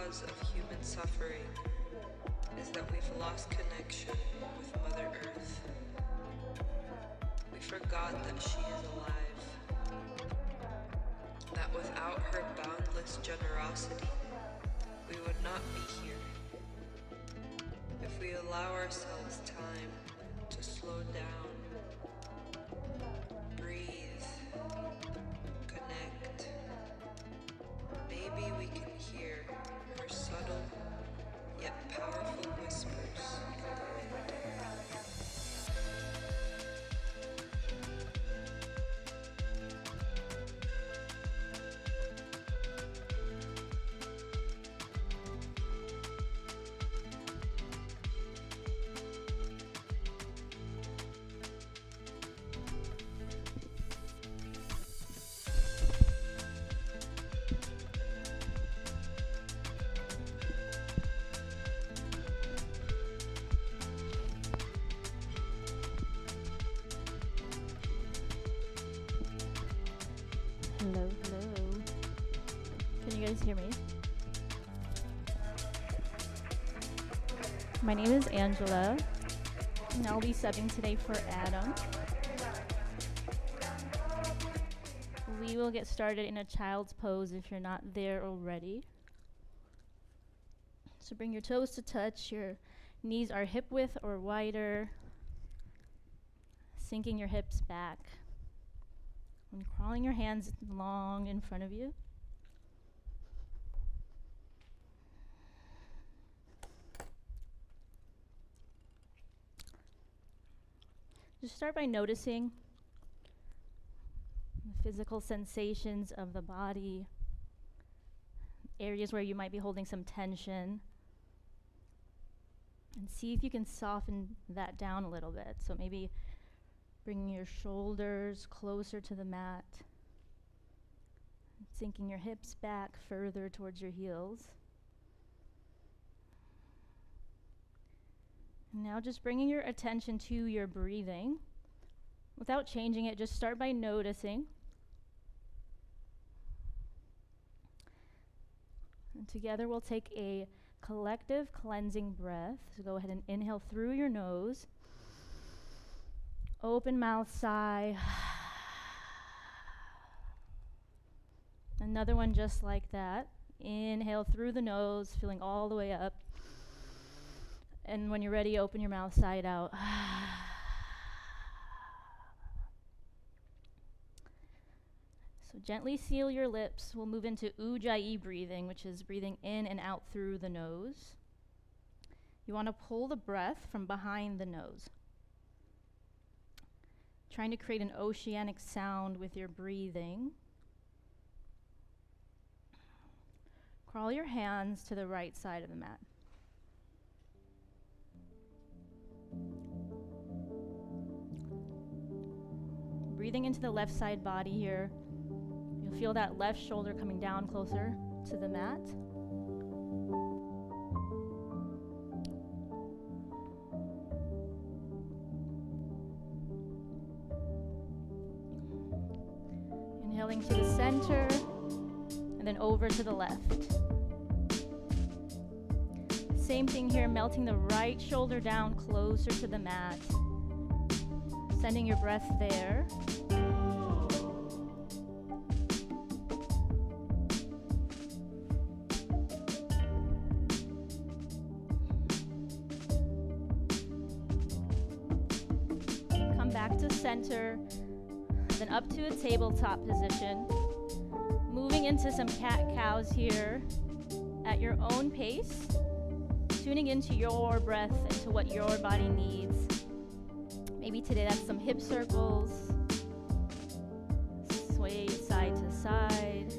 cause of human suffering is that we've lost connection with Mother Earth. We forgot that she is alive, that without her boundless generosity, we would not be here. If we allow ourselves time to slow down, breathe, connect, maybe we can hear her subtle yet powerful whispers in the wind. Hello, hello. Can you guys hear me? My name is Angela, and I'll be subbing today for Adam. We will get started in a child's pose if you're not there already. So bring your toes to touch, your knees are hip width or wider, sinking your hips back. And crawling your hands long in front of you. Just start by noticing the physical sensations of the body, areas where you might be holding some tension, and see if you can soften that down a little bit. So maybe bringing your shoulders closer to the mat, sinking your hips back further towards your heels. And now just bringing your attention to your breathing. Without changing it, just start by noticing. And together we'll take a collective cleansing breath. So go ahead and inhale through your nose. Open mouth, sigh. Another one just like that. Inhale through the nose, filling all the way up. And when you're ready, open your mouth side out. So gently seal your lips. We'll move into ujjayi breathing, which is breathing in and out through the nose. You want to pull the breath from behind the nose, trying to create an oceanic sound with your breathing. Crawl your hands to the right side of the mat. Breathing into the left side body here. You'll feel that left shoulder coming down closer to the mat. Inhaling to the center, and then over to the left. Same thing here, melting the right shoulder down closer to the mat. Sending your breath there. Come back to center. Then up to a tabletop position. Moving into some cat-cows here at your own pace. Tuning into your breath, into what your body needs. Maybe today that's some hip circles. Sway side to side.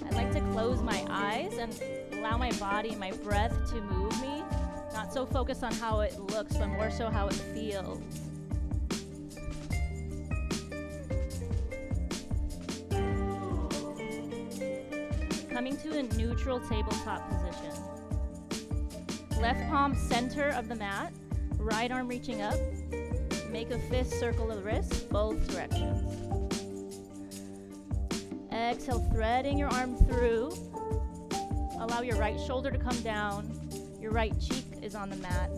I like to close my eyes and allow my body and my breath to move me. Not so focused on how it looks, but more so how it feels. Coming to a neutral tabletop position. Left palm center of the mat, right arm reaching up. Make a fist circle of the wrists, both directions. Exhale, threading your arm through. Allow your right shoulder to come down. Your right cheek is on the mat.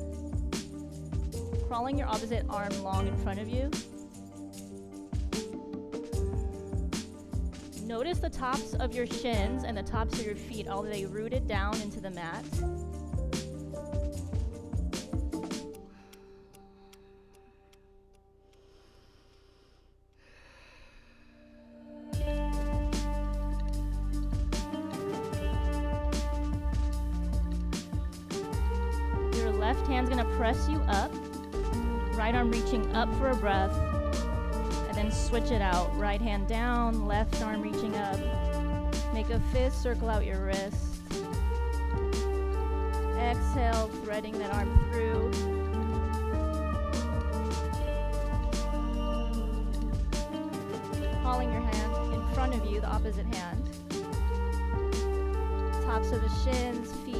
Crawling your opposite arm long in front of you. Notice the tops of your shins and the tops of your feet all the way rooted down into the mat. Your left hand's gonna press you up. Right arm reaching up for a breath. And then switch it out. Right hand down, left arm reaching up. Make a fist, circle out your wrist. Exhale, threading that arm through. Calling your hand in front of you, the opposite hand. Tops of the shins, feet,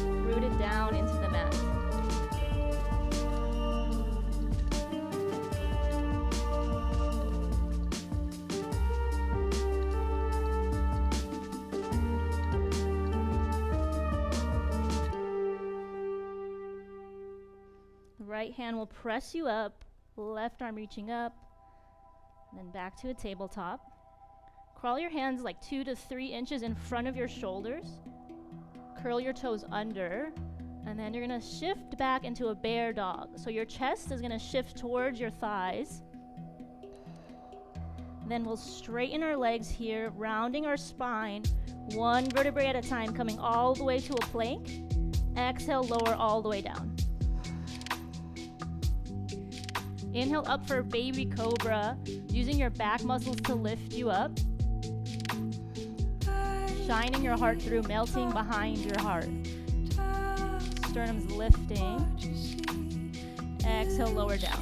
rooted down into the mat. Right hand will press you up, left arm reaching up, and then back to a tabletop. Crawl your hands like 2 to 3 inches in front of your shoulders. Curl your toes under, and then you're gonna shift back into a bear dog. So your chest is gonna shift towards your thighs. Then we'll straighten our legs here, rounding our spine, one vertebrae at a time, coming all the way to a plank. Exhale, lower all the way down. Inhale up for baby cobra, using your back muscles to lift you up. Shining your heart through, melting behind your heart. Sternum's lifting. Exhale, lower down.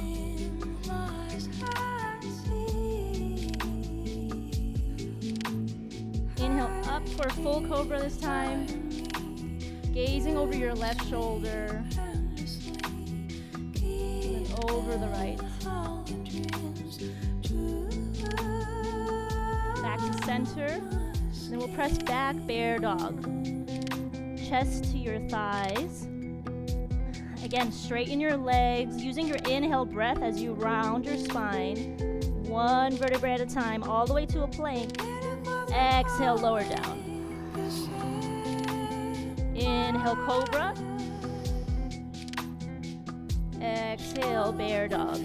Inhale up for full cobra this time. Gazing over your left shoulder. Over the right. Back to center. Then we'll press back, bear dog. Chest to your thighs. Again, straighten your legs, using your inhale breath as you round your spine. One vertebrae at a time, all the way to a plank. Exhale, lower down. Inhale, cobra. Exhale, bear dog.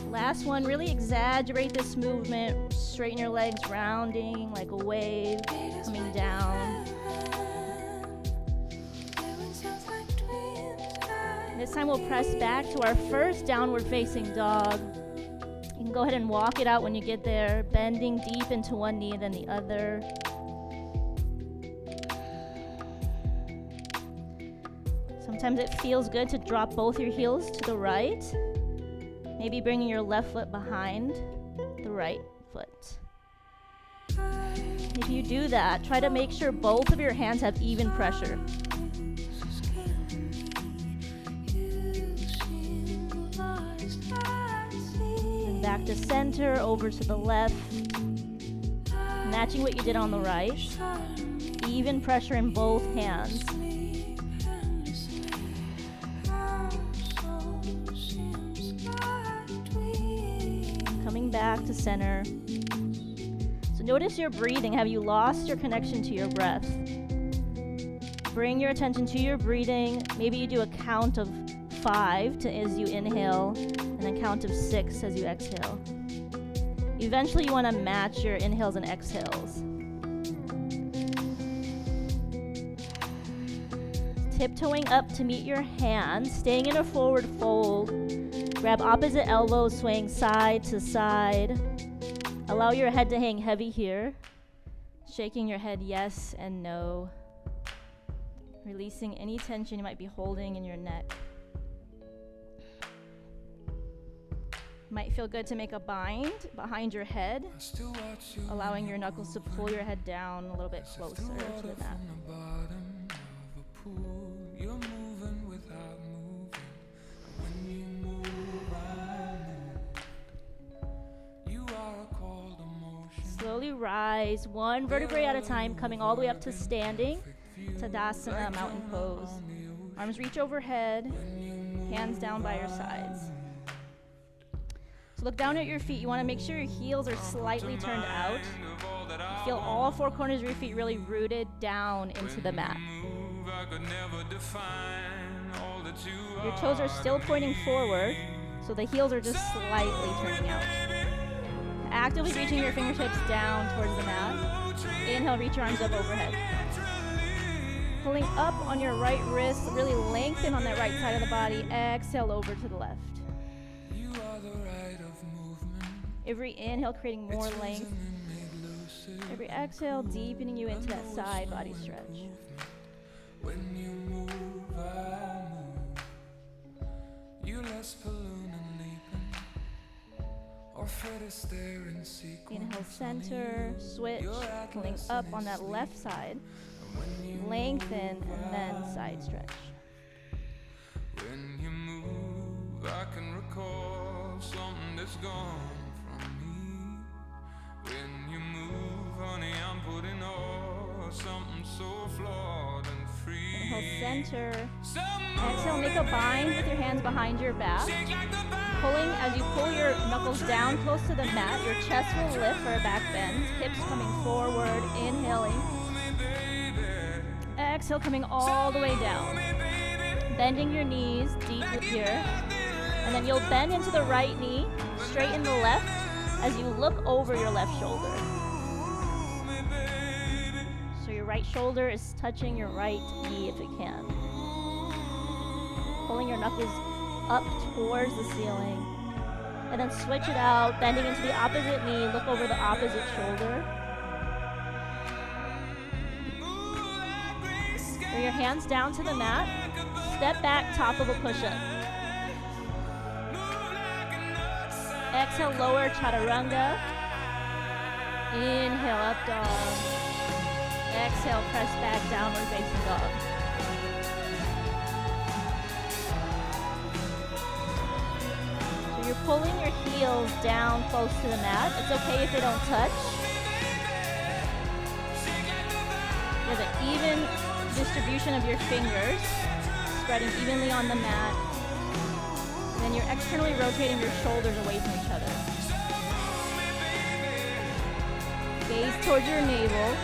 Last one, really exaggerate this movement. Straighten your legs, rounding like a wave, coming down. This time we'll press back to our first downward facing dog. You can go ahead and walk it out when you get there, bending deep into one knee and then the other. Sometimes it feels good to drop both your heels to the right. Maybe bringing your left foot behind the right foot. If you do that, try to make sure both of your hands have even pressure. And back to center, over to the left. Matching what you did on the right. Even pressure in both hands. Coming back to center. So notice your breathing. Have you lost your connection to your breath? Bring your attention to your breathing. Maybe you do a count of 5 as you inhale, and then count of 6 as you exhale. Eventually you want to match your inhales and exhales. Tiptoeing up to meet your hands, staying in a forward fold. Grab opposite elbows, swaying side to side. Allow your head to hang heavy here. Shaking your head yes and no. Releasing any tension you might be holding in your neck. Might feel good to make a bind behind your head, allowing your knuckles to pull your head down a little bit closer to the mat. You're moving without moving. When you move around, you are a slowly rise, one vertebrae at a time, coming all the way up to standing. Tadasana, mountain pose. Arms reach overhead, hands down by your sides. So look down at your feet. You want to make sure your heels are slightly turned out. Feel all four corners of your feet really rooted down into the mat. Your toes are still pointing forward, so the heels are just slightly turning out. Actively reaching your fingertips down towards the mat. Inhale, reach your arms up overhead. Pulling up on your right wrist, really lengthen on that right side of the body. Exhale over to the left. Every inhale, creating more length. Every exhale, deepening you into that side body stretch. Inhale, center, switch, pulling up on that left side. Lengthen, and then side stretch. When you move, I can recall something that's gone from me. When you move, honey, I'm putting on something so flawed and free. Inhale, center. Exhale, make a bind with your hands behind your back. Pulling, as you pull your knuckles down close to the mat, your chest will lift for a back bend. Hips coming forward, inhaling. Exhale, coming all the way down. Bending your knees deeply here. And then you'll bend into the right knee, straighten the left as you look over your left shoulder. So your right shoulder is touching your right knee if it can. Pulling your knuckles up towards the ceiling. And then switch it out, bending into the opposite knee, look over the opposite shoulder. Bring your hands down to the mat. Step back, top of a push-up. Exhale, lower chaturanga. Inhale, up dog. Exhale, press back, downward facing dog. So you're pulling your heels down close to the mat. It's okay if they don't touch. You have an even distribution of your fingers, spreading evenly on the mat. And then you're externally rotating your shoulders away from each other. Gaze towards your navel.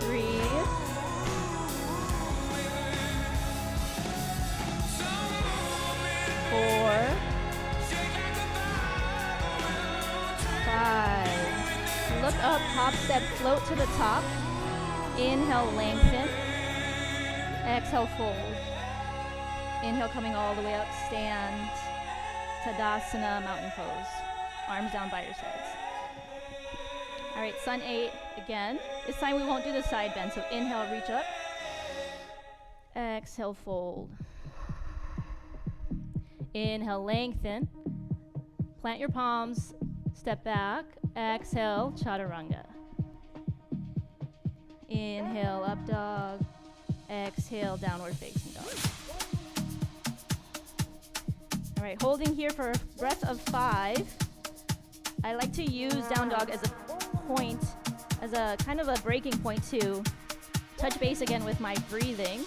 Breathe. 4, 5. Look up, top step, float to the top. Inhale, lengthen. Exhale, fold. Inhale, coming all the way up, stand. Tadasana, mountain pose. Arms down by your sides. All right, sun 8 again. This time we won't do the side bend, so inhale, reach up. Exhale, fold. Inhale, lengthen. Plant your palms, step back. Exhale, chaturanga. Inhale, up dog. Exhale, downward facing dog. All right, holding here for a breath of 5. I like to use down dog as a point, as a kind of a breaking point to touch base again with my breathing.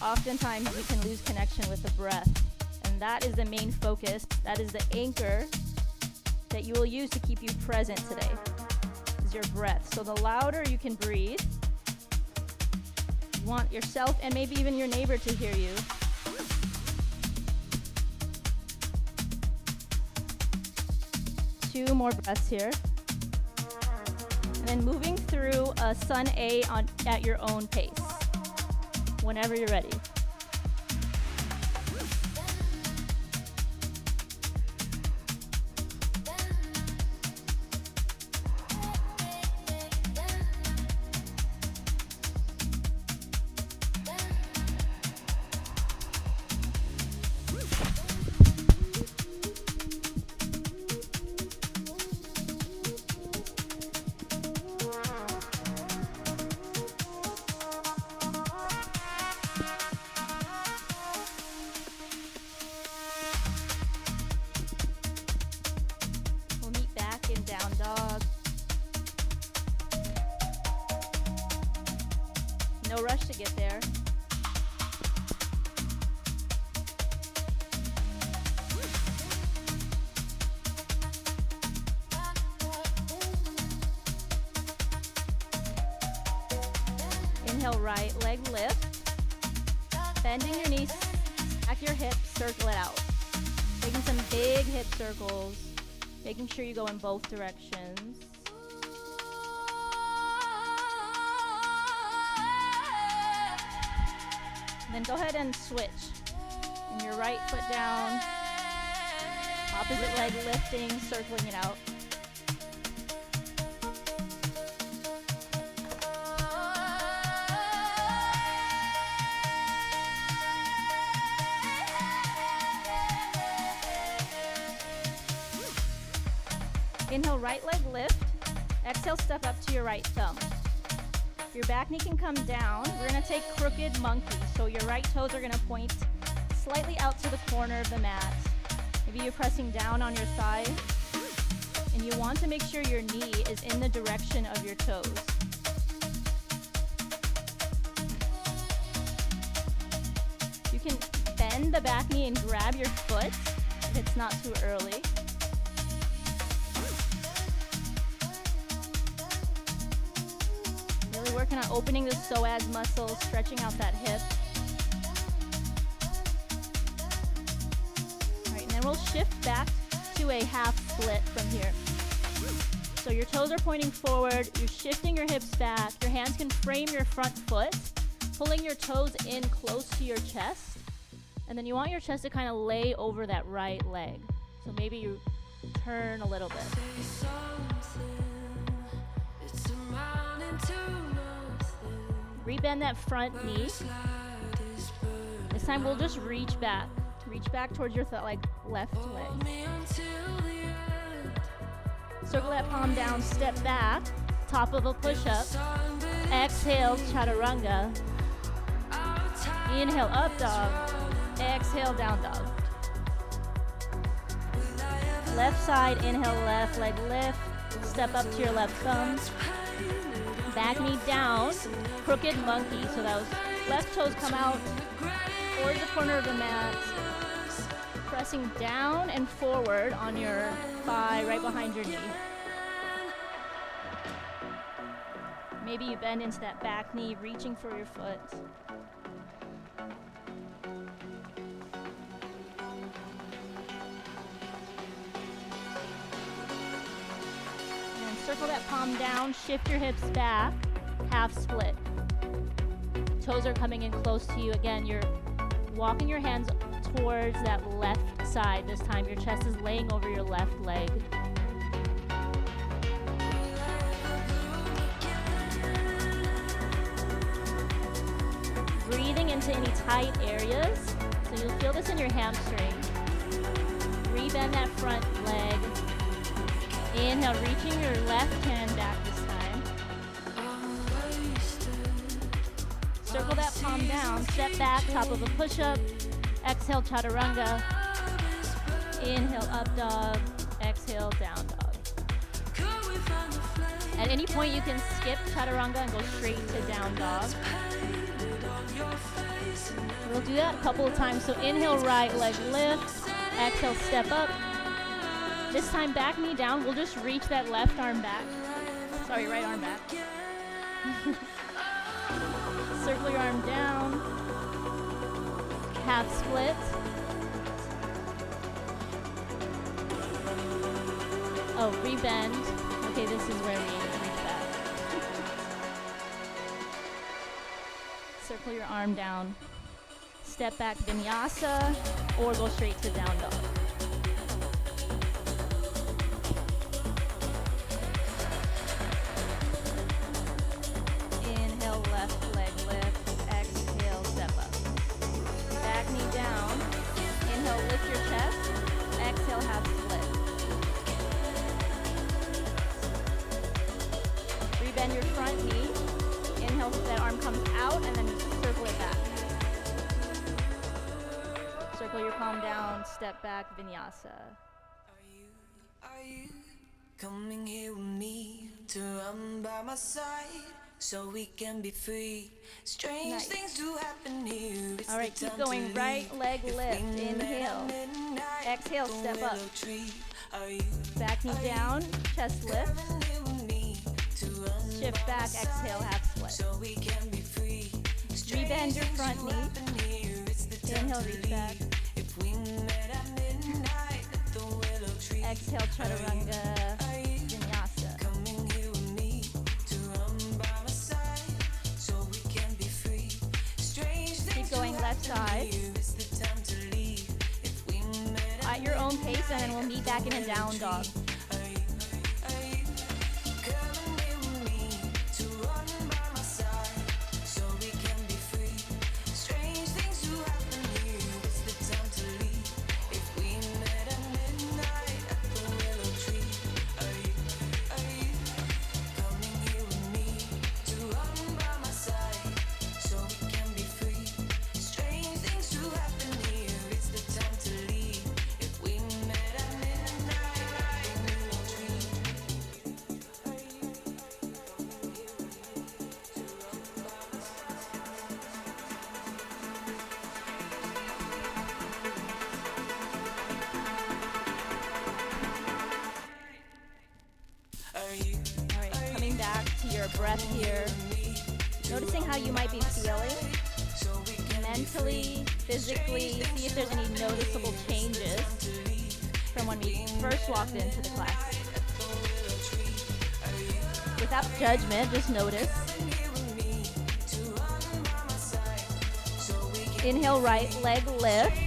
Oftentimes we can lose connection with the breath, and that is the main focus. That is the anchor that you will use to keep you present today, is your breath. So the louder you can breathe, you want yourself and maybe even your neighbor to hear you. Two more breaths here. And then moving through a sun A at your own pace, whenever you're ready. No rush to get there. Inhale, right leg lift. Bending your knees, stack your hips, circle it out. Taking some big hip circles, making sure you go in both directions. And then go ahead and switch. And your right foot down, opposite leg lifting, circling it out. Inhale, right leg lift. Exhale, step up to your right thumb. Your back knee can come down. We're gonna take crooked monkey. So your right toes are gonna point slightly out to the corner of the mat. Maybe you're pressing down on your thigh. And you want to make sure your knee is in the direction of your toes. You can bend the back knee and grab your foot if it's not too early. Working on opening the psoas muscle, stretching out that hip. All right, and then we'll shift back to a half split from here. So your toes are pointing forward, you're shifting your hips back, your hands can frame your front foot, pulling your toes in close to your chest, and then you want your chest to kind of lay over that right leg. So maybe you turn a little bit. Rebend that front knee. This time we'll just reach back. Reach back towards your left leg. Circle that palm down, step back, top of a push-up. Exhale, chaturanga. Inhale, up dog. Exhale, down dog. Left side, inhale, left leg lift. Step up to your left thumb. Back knee down, crooked monkey. So those left toes come out towards the corner of the mat. Pressing down and forward on your thigh right behind your knee. Maybe you bend into that back knee, reaching for your foot. Circle that palm down, shift your hips back, half split. Toes are coming in close to you. Again, you're walking your hands towards that left side this time. Your chest is laying over your left leg. Breathing into any tight areas. So you'll feel this in your hamstring. Rebend that front leg. Inhale, reaching your left hand back this time. Circle that palm down, step back, top of a push-up. Exhale, chaturanga. Inhale, up dog. Exhale, down dog. At any point, you can skip chaturanga and go straight to down dog. We'll do that a couple of times. So inhale, right leg lift. Exhale, step up. This time, back knee down. We'll just reach that left arm back. Sorry, right arm back. Circle your arm down. Half split. Oh, rebend. Okay, this is where we reach back. Circle your arm down. Step back vinyasa or go straight to down dog. Bend your front knee. Inhale, that arm comes out, and then circle it back. Circle your palm down, step back, vinyasa. Are you coming here with me to run by my side? so we can be free. Strange Nice. things do happen here. All right, keep going. Right leg lift. Inhale. Exhale, step up. Back knee down, chest lift. Shift back, exhale, half split. Rebend your front knee. Inhale, reach back. Exhale, chaturanga, vinyasa. Keep going left side. At your own pace, and then we'll meet back in a down dog. Breath here. Noticing how you might be feeling mentally, physically. See if there's any noticeable changes from when we first walked into the class. Without judgment, just notice. Inhale, right leg lift.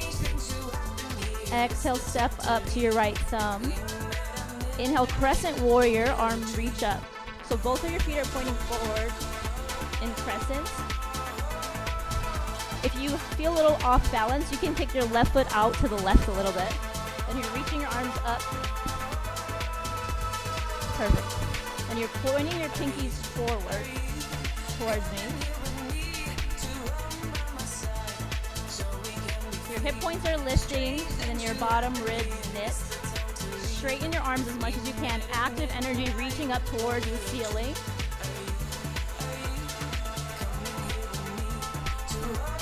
Exhale, step up to your right thumb. Inhale, crescent warrior, arms reach up. So both of your feet are pointing forward in crescent. If you feel a little off balance, you can take your left foot out to the left a little bit. Then you're reaching your arms up. Perfect. And you're pointing your pinkies forward towards me. Your hip points are lifting, and then your bottom ribs knit. Straighten your arms as much as you can. Active energy reaching up towards the ceiling.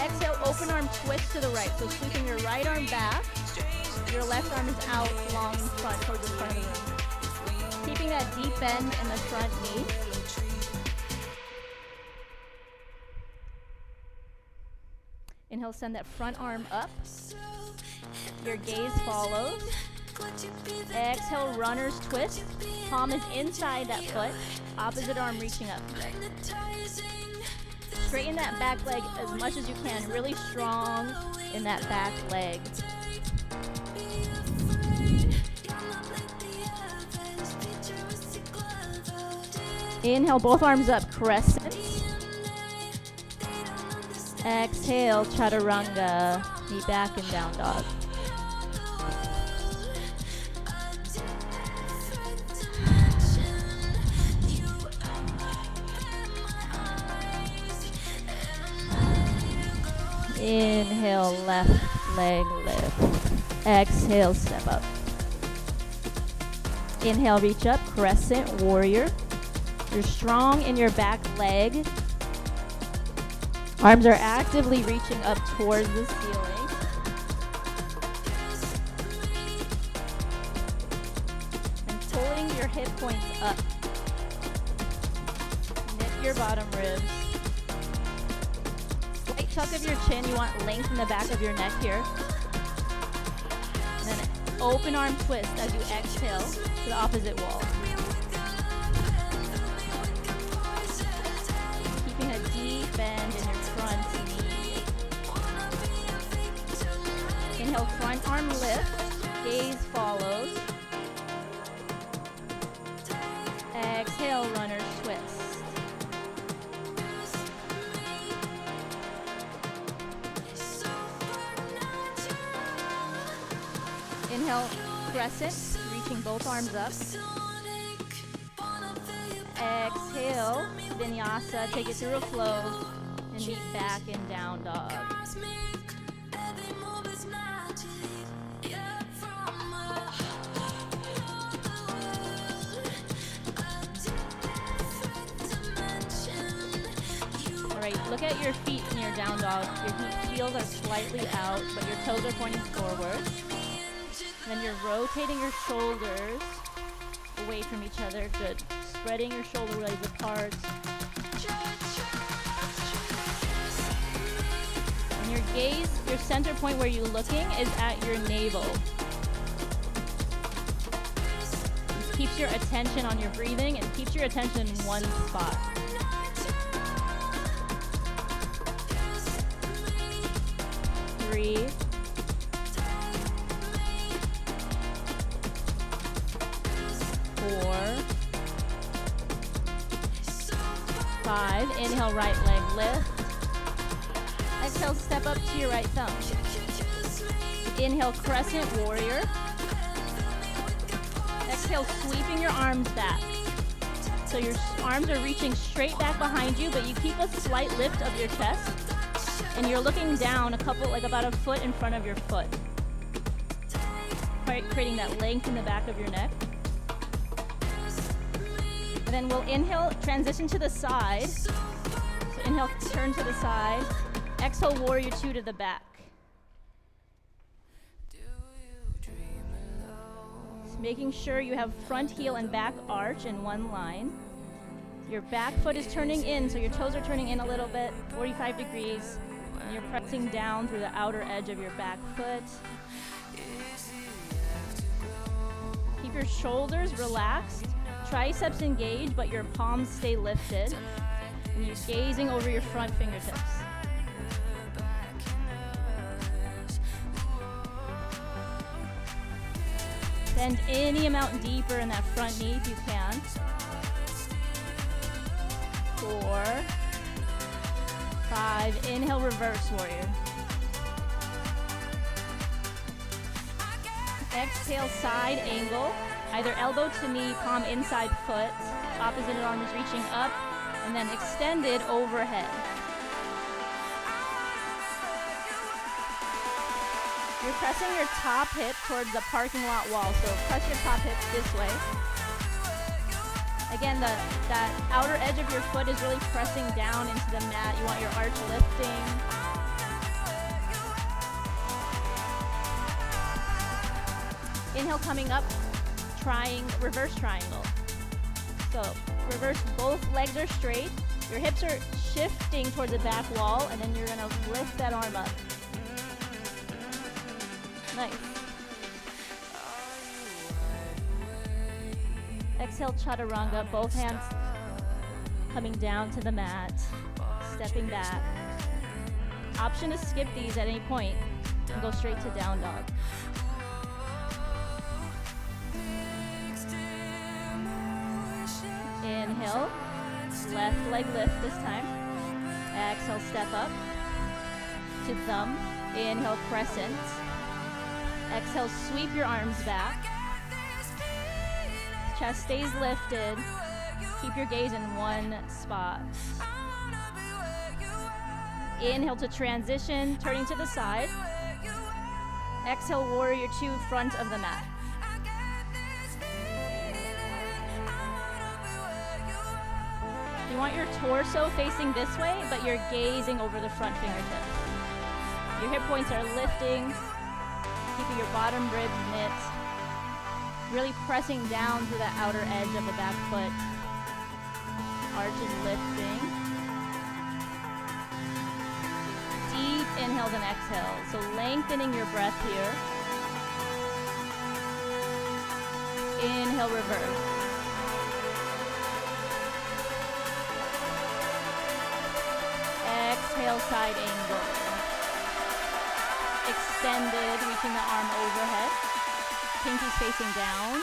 Exhale, open arm twist to the right. So sweeping your right arm back. Your left arm is out long in front towards the front of the room. Keeping that deep bend in the front knee. Inhale, send that front arm up. Your gaze follows. Exhale, runner's twist. Palm is inside that foot. Opposite arm reaching up. Straighten that back leg as much as you can. Really strong in that back leg. Inhale, both arms up, crescent. Exhale, chaturanga. Knee back and down dog. Inhale, left leg lift. Exhale, step up. Inhale, reach up, crescent warrior. You're strong in your back leg. Arms are actively reaching up towards the ceiling. And pulling your hip points up. Knit your bottom ribs. Slight tuck of your chin. You want length in the back of your neck here. And then open arm twist as you exhale to the opposite wall. Keeping a deep bend in your front knee. Inhale, front arm lift. Gaze follows. Exhale, runner's twist. Inhale, crescent, reaching both arms up. Exhale, vinyasa, take it through a flow, and meet back in down dog. Alright, look at your feet in your down dog. Your heels are slightly out, but your toes are pointing forward. Then you're rotating your shoulders away from each other. Good. Spreading your shoulder blades apart. And your gaze, your center point where you're looking is at your navel. This keeps your attention on your breathing and keeps your attention in one spot. 3, 4, 5. Inhale, right leg lift. Exhale, step up to your right thumb. Inhale, crescent warrior. Exhale, sweeping your arms back. So your arms are reaching straight back behind you, but you keep a slight lift of your chest. And you're looking down about a foot in front of your foot. Creating that length in the back of your neck. And then we'll inhale, transition to the side. So inhale, turn to the side. Exhale, warrior 2 to the back. So making sure you have front heel and back arch in one line. Your back foot is turning in, so your toes are turning in a little bit, 45 degrees. And you're pressing down through the outer edge of your back foot. Keep your shoulders relaxed, triceps engaged, but your palms stay lifted. And you're gazing over your front fingertips. Bend any amount deeper in that front knee if you can. 4, 5. Inhale, reverse warrior. Exhale, side angle. Either elbow to knee, palm inside foot. Opposite arm is reaching up, and then extended overhead. You're pressing your top hip towards the parking lot wall, so press your top hip this way. Again, that outer edge of your foot is really pressing down into the mat. You want your arch lifting. Inhale, coming up, reverse triangle. So reverse, both legs are straight. Your hips are shifting towards the back wall, and then you're gonna lift that arm up. Nice. Exhale, chaturanga, both hands coming down to the mat, stepping back. Option to skip these at any point and go straight to down dog. Inhale, left leg lift this time. Exhale, step up to thumb. Inhale, crescent. Exhale, sweep your arms back. Chest stays lifted. Keep your gaze in one spot. Inhale to transition, turning to the side. Exhale, warrior 2, front of the mat. You want your torso facing this way, but you're gazing over the front fingertips. Your hip points are lifting, keeping your bottom ribs knit. Really pressing down to the outer edge of the back foot. Arch is lifting. Deep inhales and exhales. So lengthening your breath here. Inhale, reverse. Exhale, side angle. Extended, reaching the arm overhead. Pinkies facing down.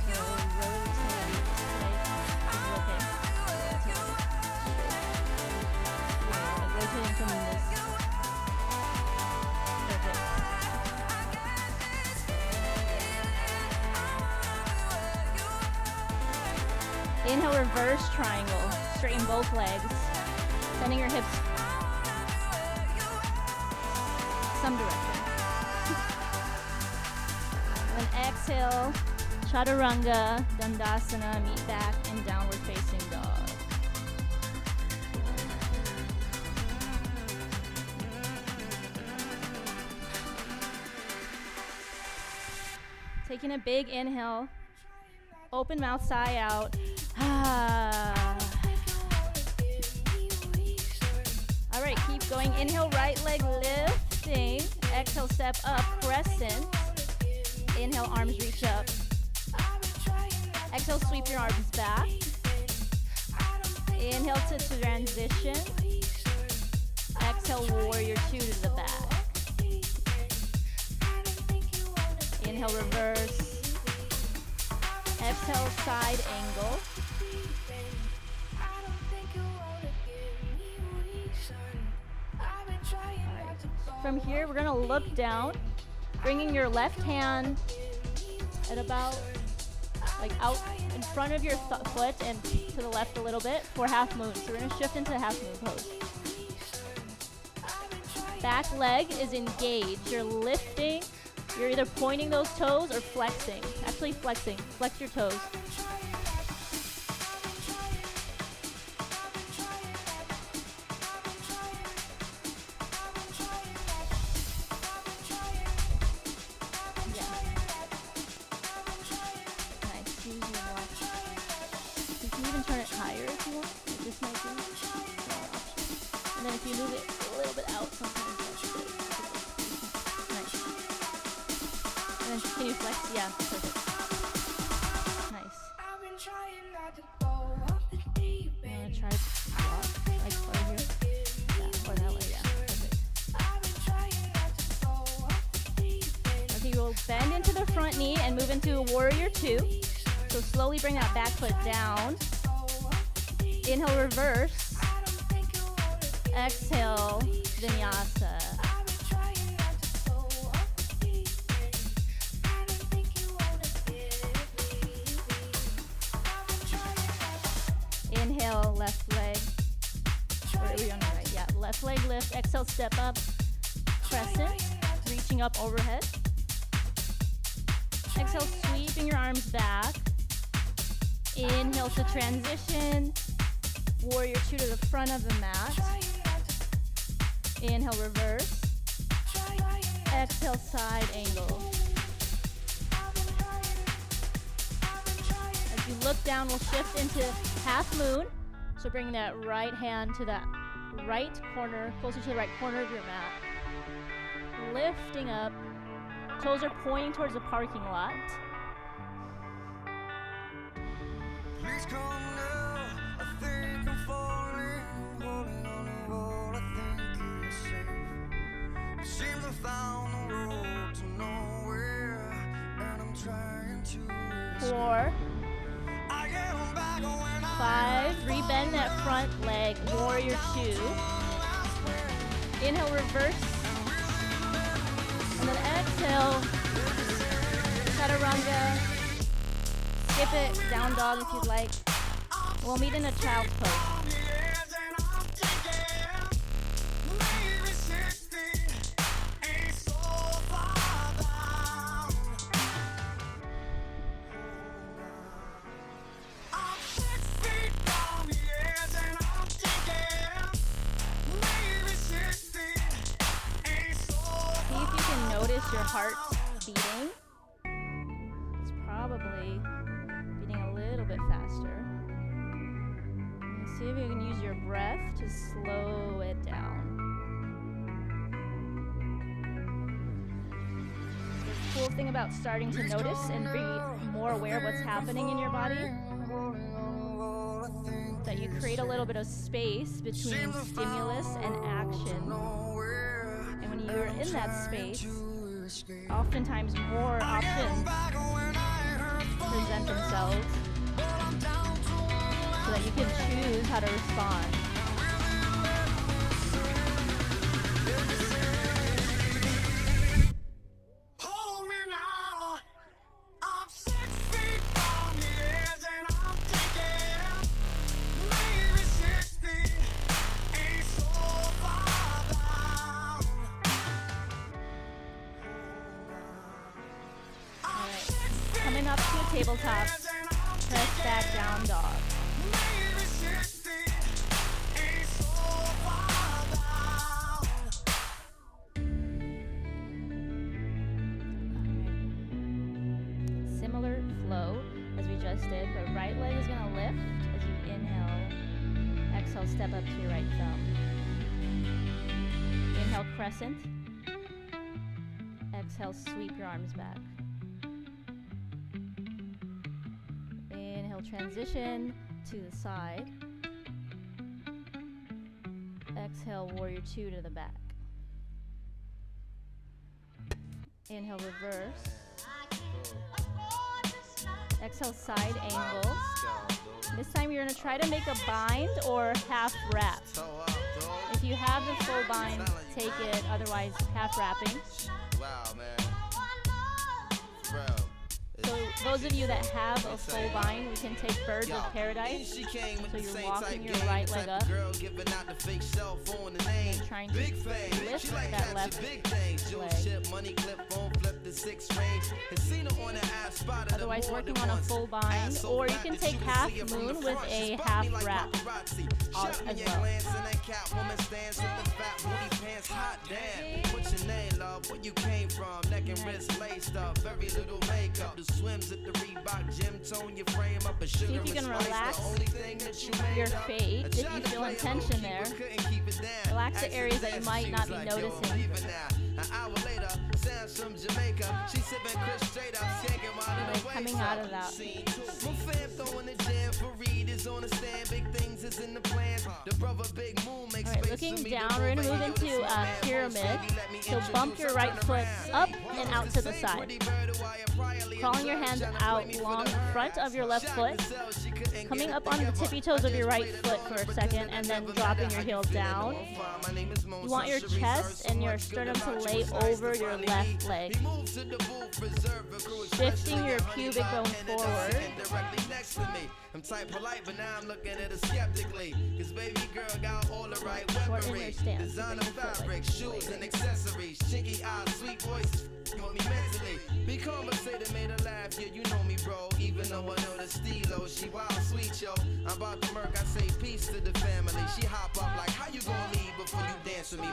So rotating from this. Perfect. Inhale, reverse triangle. Straighten both legs. Sending your hips some direction. Then exhale, chaturanga, dandasana, meet back, and downward facing Taking a big inhale. Open mouth, sigh out. All right, keep going. Inhale, right leg lifting. Exhale, step up, crescent. Inhale, arms reach up. Exhale, sweep your arms back. Inhale to transition. Exhale, warrior two to the back. Inhale, reverse. Exhale, side angle. Right. From here, we're gonna look down, bringing your left hand at about like out in front of your foot and to the left a little bit for half moon. So we're gonna shift into half moon pose. Back leg is engaged. You're lifting. You're either pointing those toes or flexing. Actually flexing. Flex your toes. Yeah. Nice. Use your watch. You can even turn it higher if you want. Like this might be an option. And then if you move it a little bit out, sometimes that's good. And then can you flex? Yeah, perfect. Nice. I'm gonna try to walk like right here. Yeah, or that way, yeah. Perfect. Okay, you'll bend into the front knee and move into warrior two. So slowly bring that back foot down. Inhale, reverse. Exhale, vinyasa. Inhale, left leg. Or are we on the right? Yeah, left leg lift. Exhale, step up. Crescent. Reaching up overhead. Exhale, sweeping your arms back. Inhale to transition. Warrior two to the front of the mat. Inhale, reverse. Exhale, side angle. As you look down, we'll shift into half moon. So bring that right hand to that right corner, closer to the right corner of your mat. Lifting up. Toes are pointing towards the parking lot. Please come now. I think I'm falling. Holding on the wall, I think you're safe. It seems I found the road to nowhere, and I'm trying to. 4, 5, rebend that front leg, warrior two. Inhale, reverse. And then exhale, chaturanga. Skip it, down dog if you'd like. We'll meet in a child's pose. Your heart beating. It's probably beating a little bit faster. And see if you can use your breath to slow it down. The cool thing about starting to notice and be more aware of what's happening in your body, that you create a little bit of space between stimulus and action. And when you're in that space, oftentimes more options present themselves so that you can choose how to respond. Tabletop, press back, down dog. Exhale, step up to your right thumb. Inhale, crescent. Exhale, sweep your arms back. Inhale, transition to the side. Exhale, warrior two to the back. Inhale, reverse. Exhale, side angle. This time you're going to try to make a bind or half wrap. If you have the full bind, take it. Otherwise, half wrapping. Wow, man. Bro. So those of you that have a full bind, we can take birds of paradise. So you're walking your right leg up and trying to lift that left leg. Otherwise, working on a full bind, or you can take half moon with a half wrap as well. What's your name, love? Where you came from? Neck and wrist laced up, very little makeup. The swims at the Reebok gym, tone your frame up a sugar. See if you can relax your face. If you feel in tension there, relax the areas that you might not be noticing. An hour later, Sam's from Jamaica. She's sipping Chris straight up, skanking while Like coming out of that. my fam throwing the jam for Reed is on the stand. Big things is in the plans. The brother Big Moon makes Alright, looking down, we're going to move into a pyramid. So bump your right foot up and out to the side. Crawling your hands out long front of your left foot. Coming up on the tippy toes of your right foot for a second, and then dropping your heel down. You want your chest and your sternum to lay over your left leg. Shifting your pubic bone forward. I'm type polite, but now I'm looking at her skeptically. Cause baby girl got all the right weaponry. Designer fabric, shoes and accessories. Chinky eyes, sweet voices, want me mentally. Be conversated, made her laugh, yeah, you know me, bro. Even though I know the stilo, she wild sweet, yo. I'm about to murk, I say peace to the family. She hop up like, how you gonna leave before you dance with me?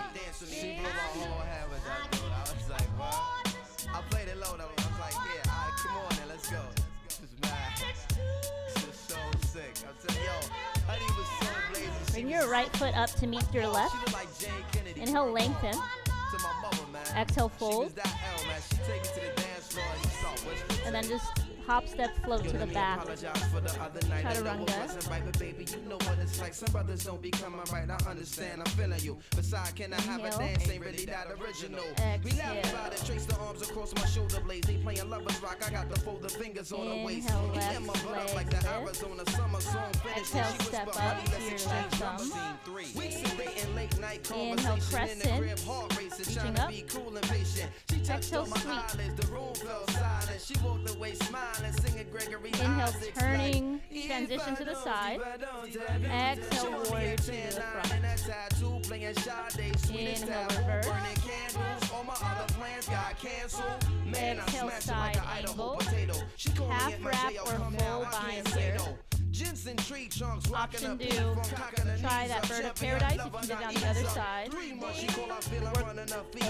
She blew my whole head with that, dude. I was like, what? I played it low, though. I was like, yeah, alright, come on then, let's go. This is mad. This is so sick. I'm telling yo, honey was so blazing. Bring your right foot up to meet your left. Inhale, lengthen. Exhale, fold. And then just hop, step, float to the back. Chaturanga. Baby, you know what it's like. Some brothers don't be coming right. I understand. I'm feeling you. Besides, can I have a dance? Ain't really that original. We laugh about it. Trace the arms across my shoulder blades. They playing lovers rock. I got to fold the fingers on the waist. Inhale, left leg like the Arizona summer song. Exhale, step up to your left thumb. Inhale, crescent. Reaching up. Exhale, sweep. The room fell silent. She walked away smiling, singing Gregory. Inhale, turning, transition to the side. Exhale, warrior two to the front. Inhale, reverse. Exhale, side angle. Half wrap or full bind here. Option do, try that bird of paradise if you did it on the other side.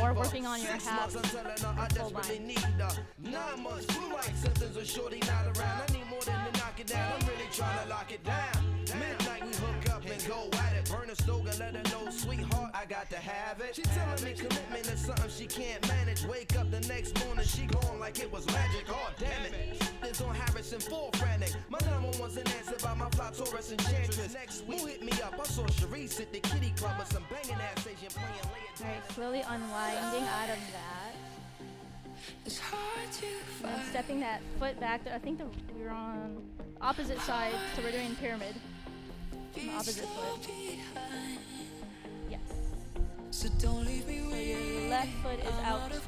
Or working on your half full bind. 9 months, blue light symptoms of shorty not around. I need more than to knock it down. I'm really trying to lock it down. Midnight we hook up and go at it. Burn a stove and let her know, sweetheart, I got to have it. She telling me commitment is something she can't manage. Wake up the next morning, she gone like it was magic. Oh damn it. It's on Harrison 4 frantic. My number one's an answer by my fly Taurus enchantress. Next week, who hit me up? I saw Sharice at the kitty club with some banging ass Asian playing lay it down. Alright, slowly unwinding out of that. It's hard to And then stepping that foot back. I think we're on opposite sides, so we're doing pyramid. On the opposite foot. Yes. So don't leave me So your left foot is out to the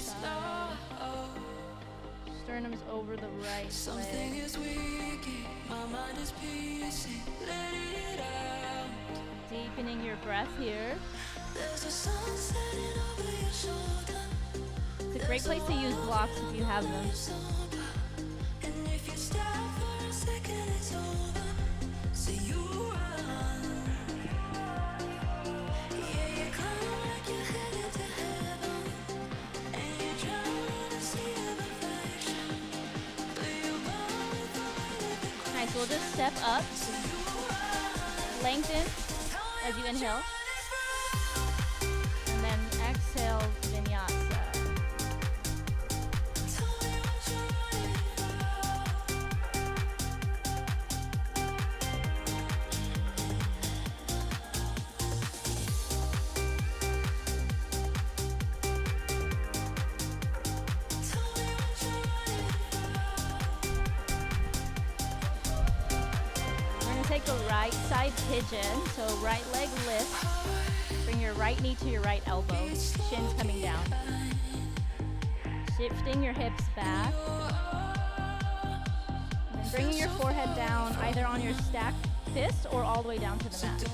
side. Sternum's over the right Something leg. is weak, my mind is piecing, let it out. Deepening your breath here. There's a sun setting over your shoulder. It's a great place to use blocks if you have them. And if you stop for a second, it's over. So you run. Yeah, you're climbing like you're headed to heaven. And you're drowning in a sea of affection. But you're born with the way that the Nice, we'll just step up. Lengthen as you inhale. And then exhale, vinyasa. Take the right side pigeon, so right leg lift. Bring your right knee to your right elbow, shins coming down. Shifting your hips back. And then bringing your forehead down either on your stacked fists or all the way down to the mat.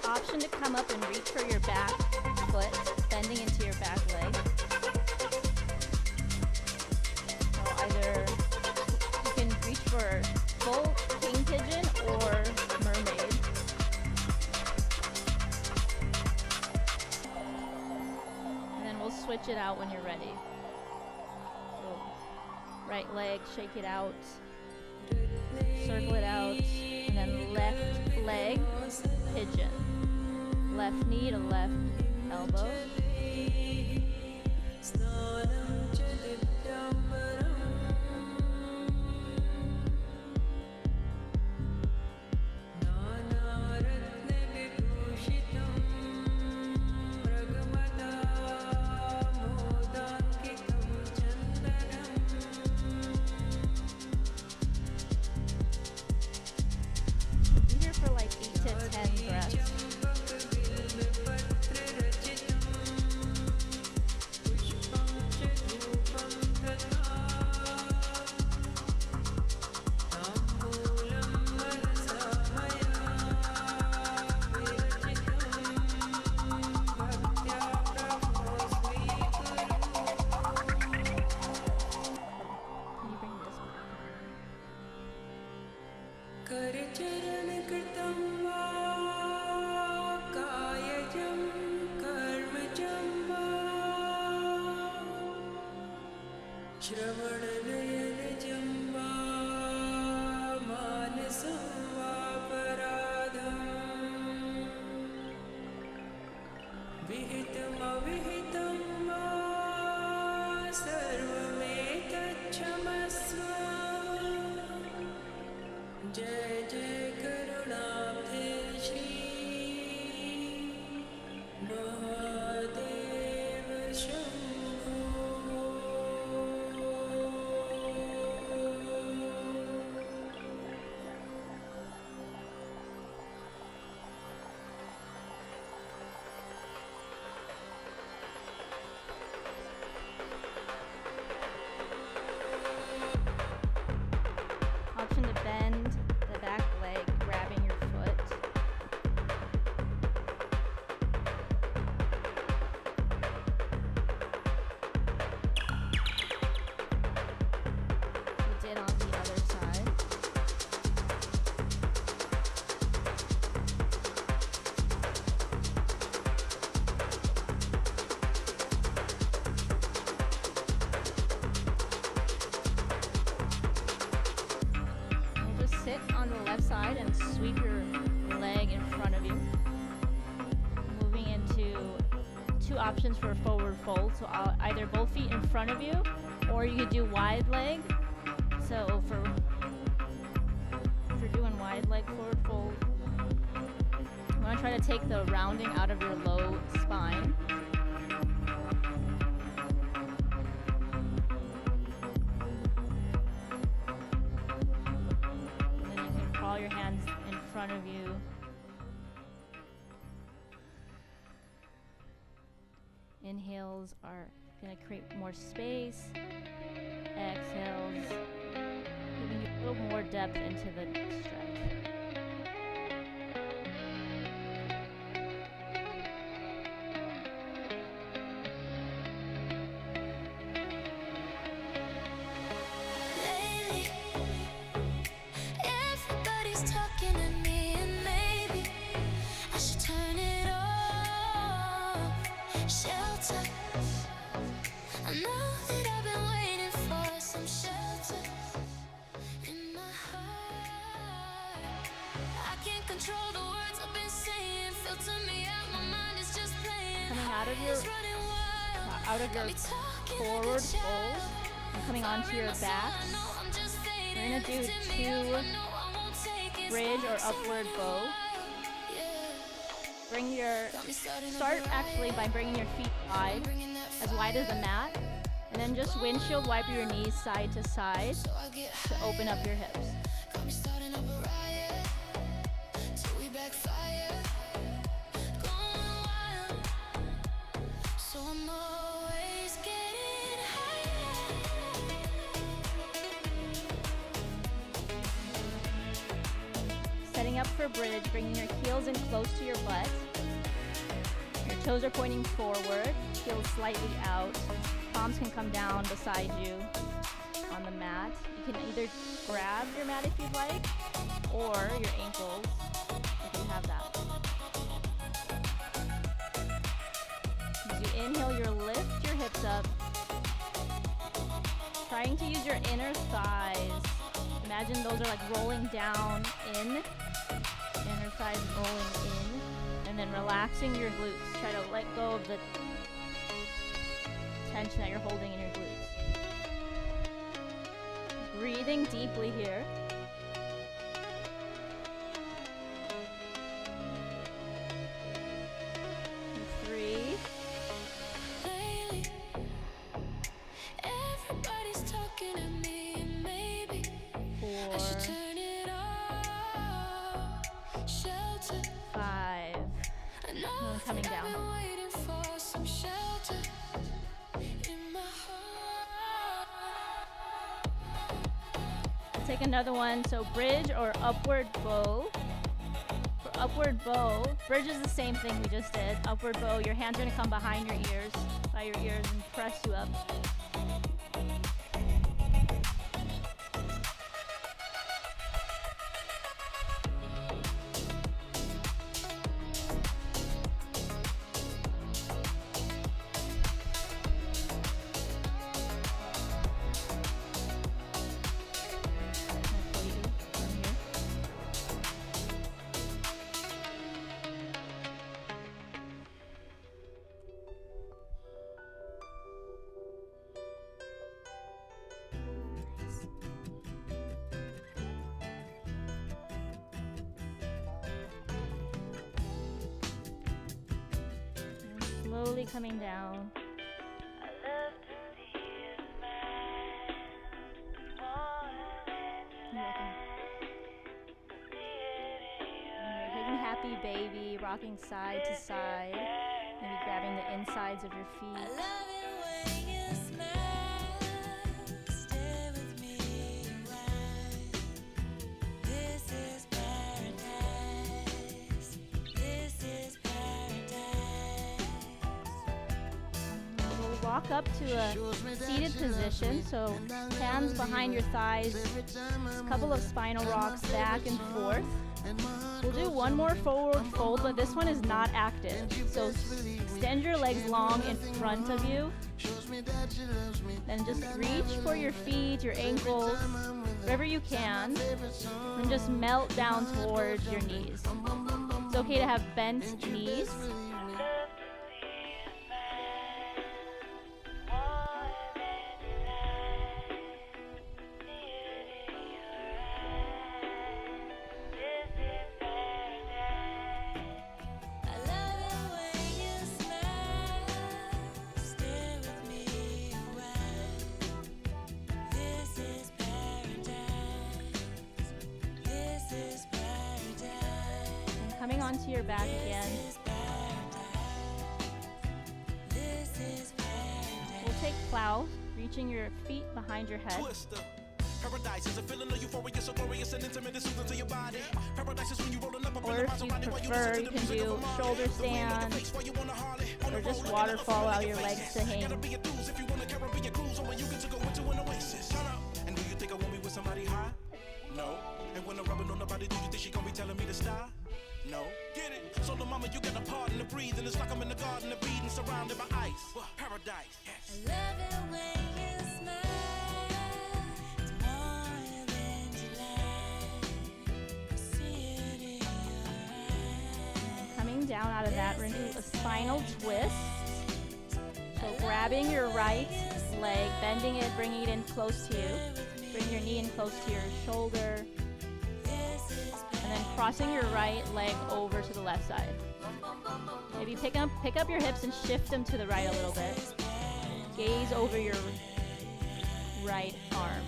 Option to come up and reach for your back foot, bending into your back leg. So either you can reach for full king pigeon or mermaid. And then we'll switch it out when you're ready. So right leg, shake it out, circle it out, and then left leg, pigeon. Left knee to left elbow. Be here for like 8 to 10 breaths. Jai Jai Karuna sweep your leg in front of you. Moving into 2 options for a forward fold. So either both feet in front of you, or you could do wide leg. So for doing wide leg forward fold, you want to try to take the rounding out of your low spine. And then you can crawl your hands in front of you. Inhales are going to create more space. Exhales, giving you a little more depth into the stretch. Lately, everybody's talking to me, and maybe I should turn it off. Shelter. I know that I've been waiting for some shelter in my heart. I can't control the words I've been saying. Filter me out, my mind is just playing. Coming out of your forward fold and coming onto your backs. We're gonna do 2 bridge or upward bow. Start actually by bringing your feet wide as the mat, and then just windshield wiper your knees side to side to open up your hips. Setting up for bridge, bringing your heels in close to your butt. Your toes are pointing forward, heels slightly out. Palms can come down beside you on the mat. You can either grab your mat if you'd like, or your ankles if you have that. As you inhale, you lift your hips up, trying to use your inner thighs. Imagine those are like rolling down in, inner thighs rolling in, and then relaxing your glutes. Try to let go of the tension that you're holding in your glutes. Breathing deeply here. And 3. Lately, everybody's talking to me, and maybe 4. I should turn it off. Shelter. 5. I know Coming that down. I've been waiting for some shelter in my heart. Take another one. So bridge or upward bow. For upward bow, bridge is the same thing we just did. Upward bow, your hands are going to come behind your ears, by your ears, and press you up. Slowly coming down. Taking happy baby, rocking side to side, maybe grabbing the insides of your I feet. love it when you smile. Stay with me a while. This is paradise. This is paradise. We'll walk up to a seated position, so hands behind your thighs, a couple of spinal rocks back and forth. We'll do one more forward fold, but this one is not active. So extend your legs long in front of you. Then just reach for your feet, your ankles, wherever you can, and just melt down towards your knees. It's okay to have bent knees. Coming onto your back again. We'll take plow, reaching your feet behind your head. Or if you prefer, you can do shoulder stand, or just waterfall out your legs to hang. And do you think I want me with somebody high? No. And when I'm rubbing on nobody, do you think she gonna be telling me to stop? No. Get it? So the mama, you got a pardon to breathe, and it's like I'm in the garden of Eden, surrounded by ice. Paradise. Yes. I love it when you smile. It's more than delight. I see it in your eyes. Coming down out of that, we're going to do a spinal twist. So grabbing your right leg, bending it, bringing it in close to you. Bring your knee in close to your shoulder. And then crossing your right leg over to the left side. Maybe pick up your hips and shift them to the right a little bit. Gaze over your right arm.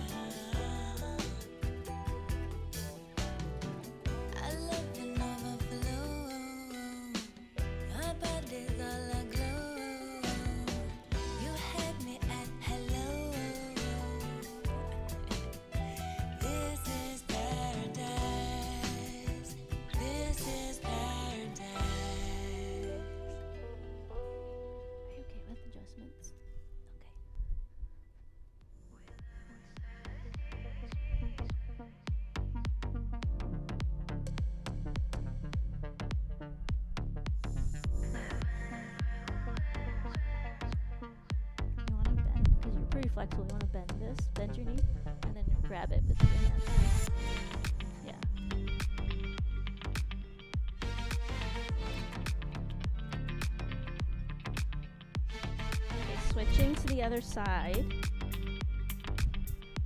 I love an overflow. My body's all aglow. You had me at hello. This is paradise. This is paradise. Are you okay with adjustments? Okay. You want to bend, because you're pretty flexible. You want to bend this, bend your knee, and then grab it with your hand. Yeah. Okay, switching to the other side.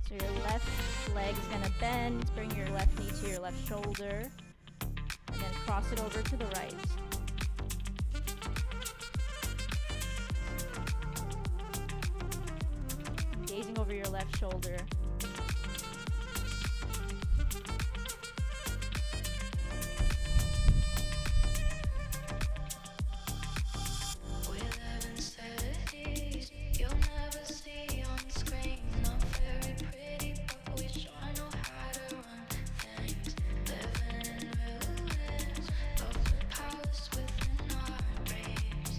So your left leg is going to bend, bring your left knee to your left shoulder, and then cross it over to the right. Gazing over your left shoulder. We live in cities you'll never see on screen. Not very pretty, but we sure know how to run things. Living in real lives, but with powers within our dreams.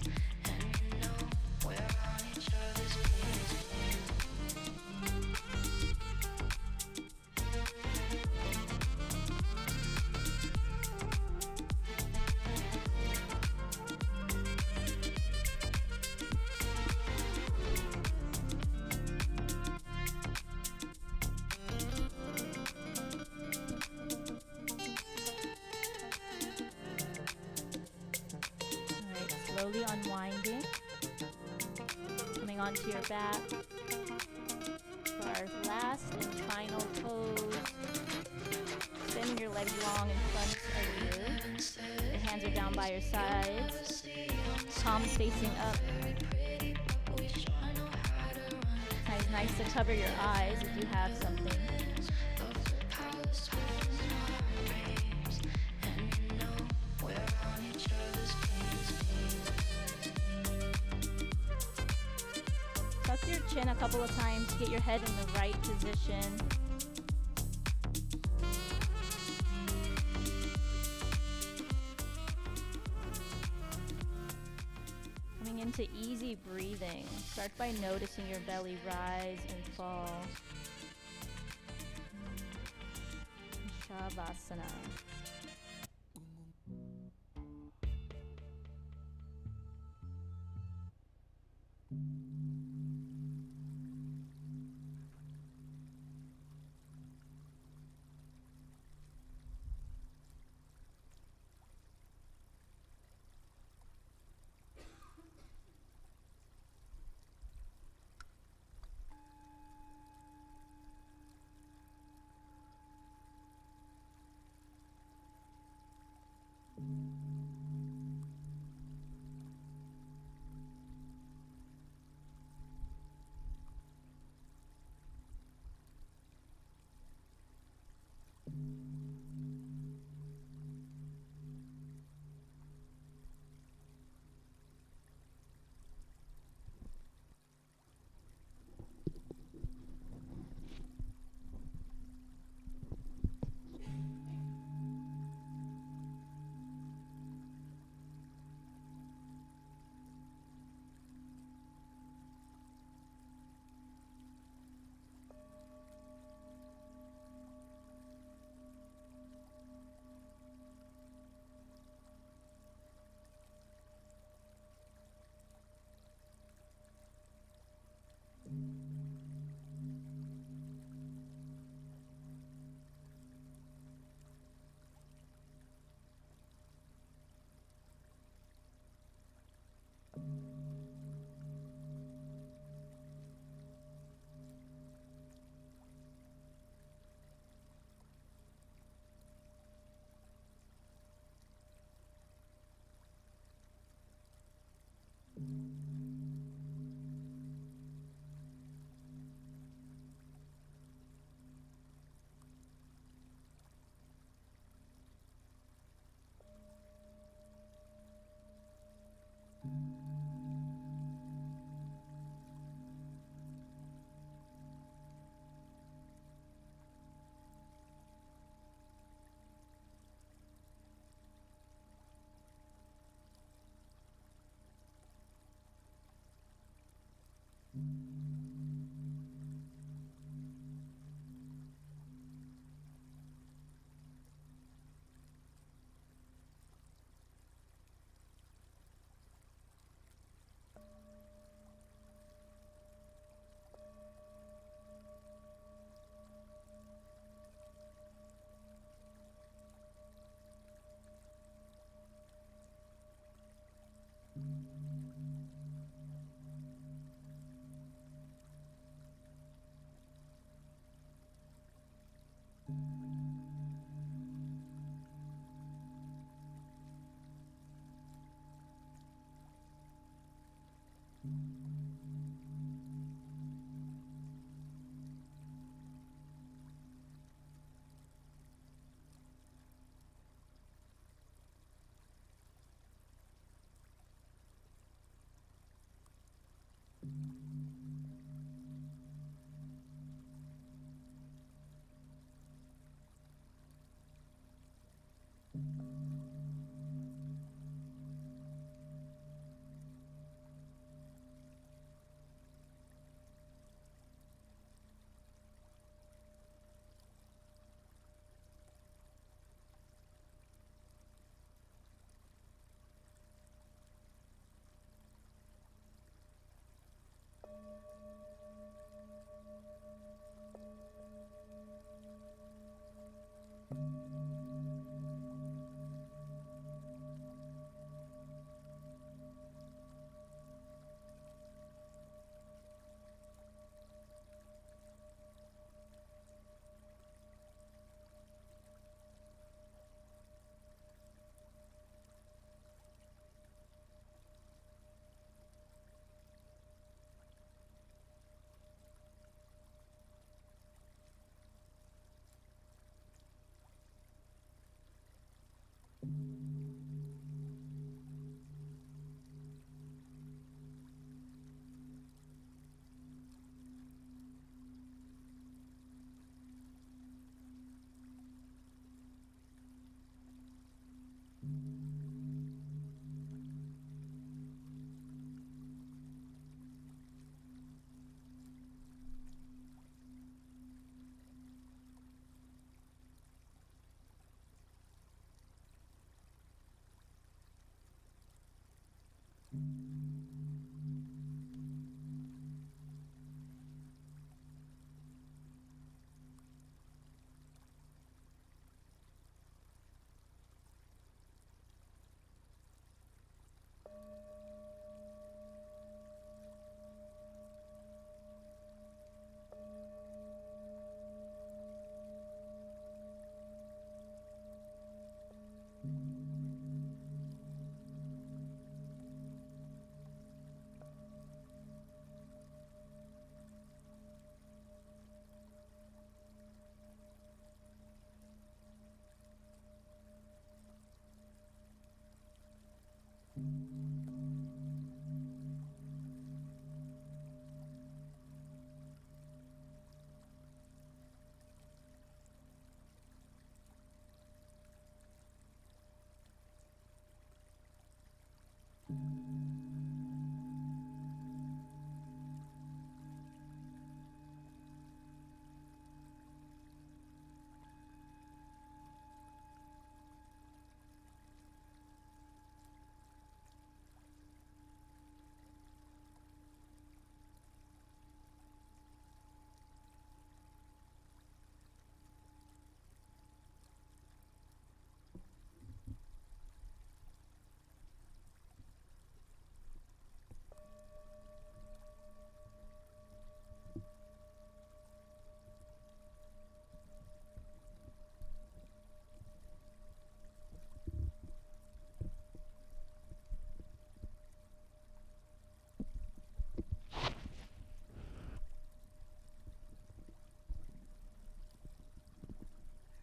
And you know we're on each other's please. Alright, slowly unwinding. Coming onto your back. For our last and final pose. Extending your legs long in front of you. Your hands are down by your sides. Palms facing up. It's nice to cover your eyes if you have something. Tuck your chin a couple of times to get your head in the right position. Coming into easy breathing. Start by noticing your belly rise and fall. Shavasana.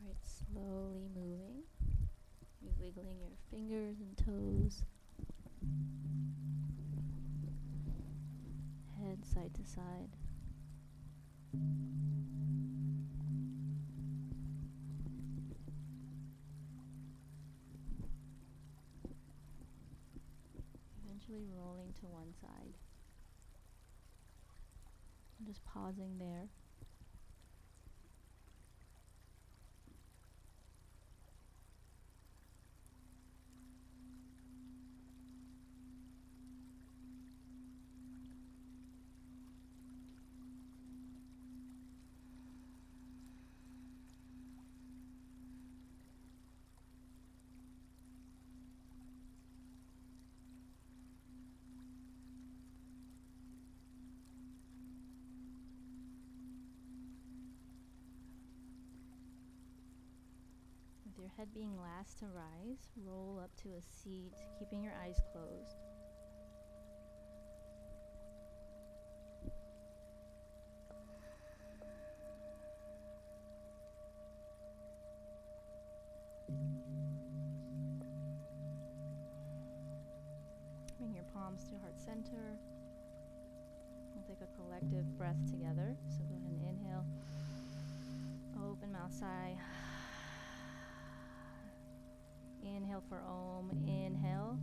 Alright, slowly moving. You're wiggling your fingers and toes. Head side to side. Eventually rolling to one side. And just pausing there. With your head being last to rise, roll up to a seat, keeping your eyes closed. Bring your palms to heart center. We'll take a collective breath together. So go ahead and inhale. Open mouth, sigh. for Om. Inhale.